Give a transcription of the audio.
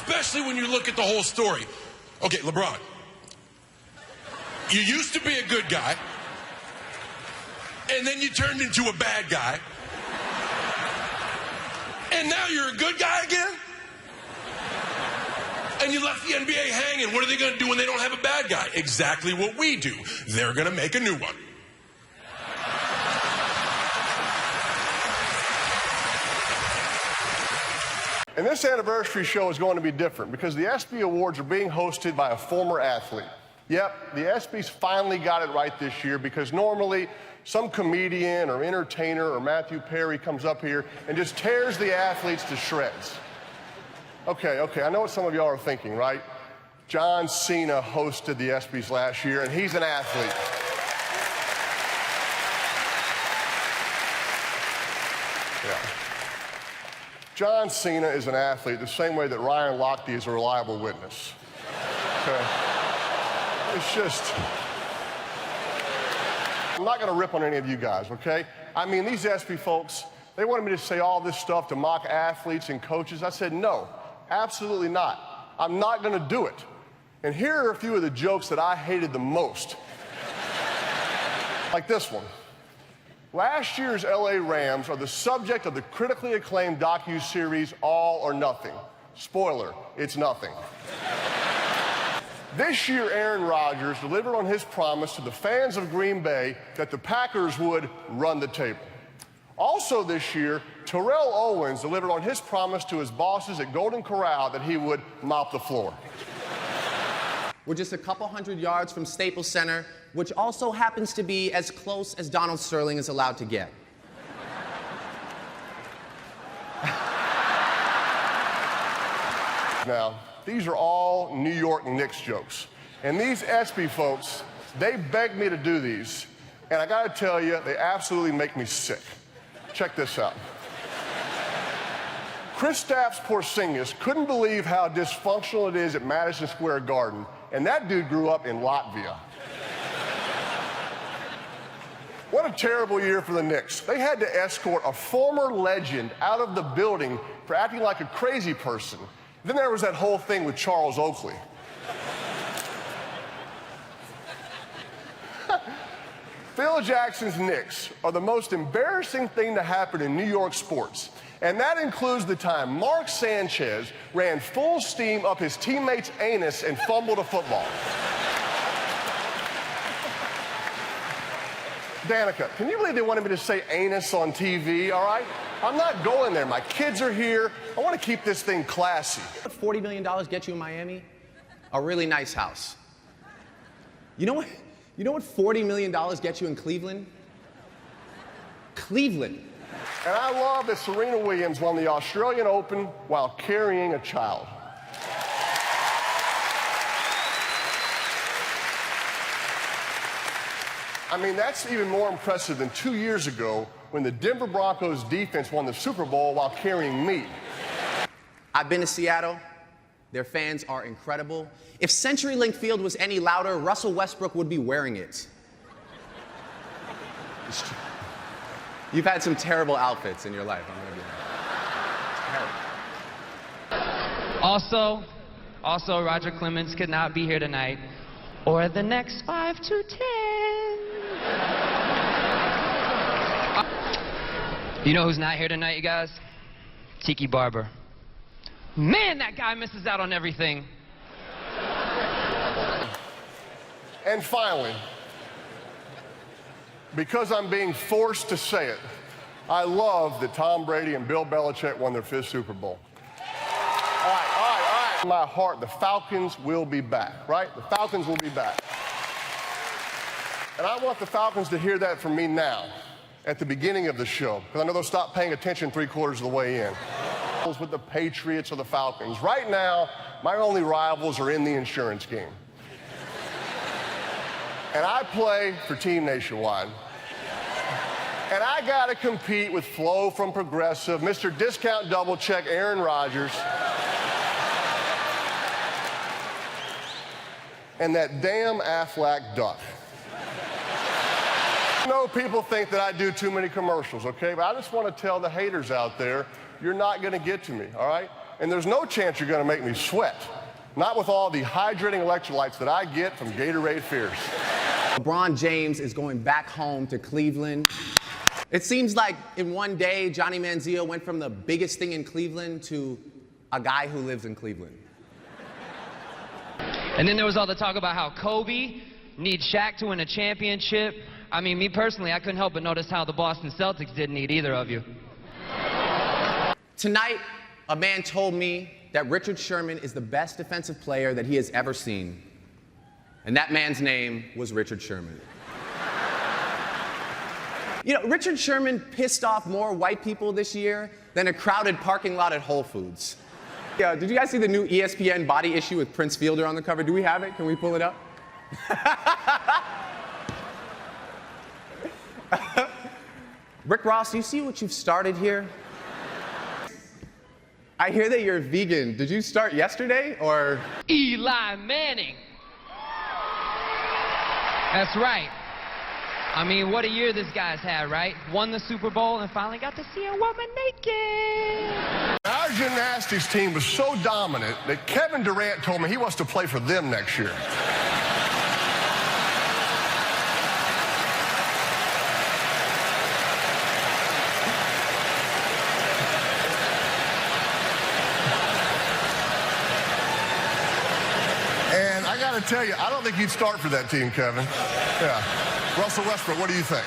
especially when you look at the whole story. Okay, LeBron, you used to be a good guy, and then you turned into a bad guy, and now you're a good guy again? And you left the NBA hanging. What are they going to do when they don't have a bad guy? Exactly what we do. They're going to make a new one. And this anniversary show is going to be different because the ESPY Awards are being hosted by a former athlete. Yep, the ESPYs finally got it right this year because normally some comedian or entertainer or Matthew Perry comes up here and just tears the athletes to shreds. Okay, I know what some of y'all are thinking, right? John Cena hosted the ESPYs last year, and he's an athlete. Yeah. John Cena is an athlete the same way that Ryan Lochte is a reliable witness. Okay? It's just... I'm not going to rip on any of you guys, okay? I mean, these ESPY folks, they wanted me to say all this stuff to mock athletes and coaches. I said, no, absolutely not. I'm not going to do it. And here are a few of the jokes that I hated the most. Like this one. Last year's LA Rams are the subject of the critically acclaimed docu-series All or Nothing. Spoiler, it's nothing. This year, Aaron Rodgers delivered on his promise to the fans of Green Bay that the Packers would run the table. Also this year, Terrell Owens delivered on his promise to his bosses at Golden Corral that he would mop the floor. We're just a couple hundred yards from Staples Center, which also happens to be as close as Donald Sterling is allowed to get. Now, these are all New York Knicks jokes. And these ESPY folks, they begged me to do these. And I gotta tell you, they absolutely make me sick. Check this out. Kristaps Porzingis couldn't believe how dysfunctional it is at Madison Square Garden, and that dude grew up in Latvia. What a terrible year for the Knicks. They had to escort a former legend out of the building for acting like a crazy person. Then there was that whole thing with Charles Oakley. Phil Jackson's Knicks are the most embarrassing thing to happen in New York sports. And that includes the time Mark Sanchez ran full steam up his teammate's anus and fumbled a football. Danica, can you believe they wanted me to say anus on TV, all right? I'm not going there. My kids are here. I want to keep this thing classy. What $40 million get you in Miami? A really nice house. You know what $40 million gets you in Cleveland? Cleveland. And I love that Serena Williams won the Australian Open while carrying a child. I mean, that's even more impressive than 2 years ago when the Denver Broncos defense won the Super Bowl while carrying me. I've been to Seattle. Their fans are incredible. If CenturyLink Field was any louder, Russell Westbrook would be wearing it. You've had some terrible outfits in your life, I'm gonna be honest. Terrible. Also, Roger Clemens could not be here tonight, or the next 5 to 10. You know who's not here tonight, you guys? Tiki Barber. Man, that guy misses out on everything. And finally, because I'm being forced to say it, I love that Tom Brady and Bill Belichick won their 5th Super Bowl. All right. In my heart, the Falcons will be back, right? The Falcons will be back. And I want the Falcons to hear that from me now, at the beginning of the show, because I know they'll stop paying attention 3/4 of the way in. With the Patriots or the Falcons. Right now, my only rivals are in the insurance game. And I play for Team Nationwide. And I gotta compete with Flo from Progressive, Mr. Discount Double Check, Aaron Rodgers, and that damn Aflac duck. I know people think that I do too many commercials, okay? But I just want to tell the haters out there, you're not going to get to me, all right? and there's no chance you're going to make me sweat. Not with all the hydrating electrolytes that I get from Gatorade Fierce. LeBron James is going back home to Cleveland. It seems like in one day, Johnny Manziel went from the biggest thing in Cleveland to a guy who lives in Cleveland. And then there was all the talk about how Kobe needs Shaq to win a championship. I mean, me personally, I couldn't help but notice how the Boston Celtics didn't need either of you. Tonight, a man told me that Richard Sherman is the best defensive player that he has ever seen. And that man's name was Richard Sherman. You know, Richard Sherman pissed off more white people this year than a crowded parking lot at Whole Foods. Yeah, did you guys see the new ESPN body issue with Prince Fielder on the cover? Do we have it? Can we pull it up? Rick Ross, do you see what you've started here? I hear that you're vegan. Did you start yesterday, or? Eli Manning. That's right. I mean, what a year this guy's had, right? Won the Super Bowl and finally got to see a woman naked. Our gymnastics team was so dominant that Kevin Durant told me he wants to play for them next year. And I got to tell you, I don't think you'd start for that team, Kevin. Yeah. Russell Westbrook, what do you think?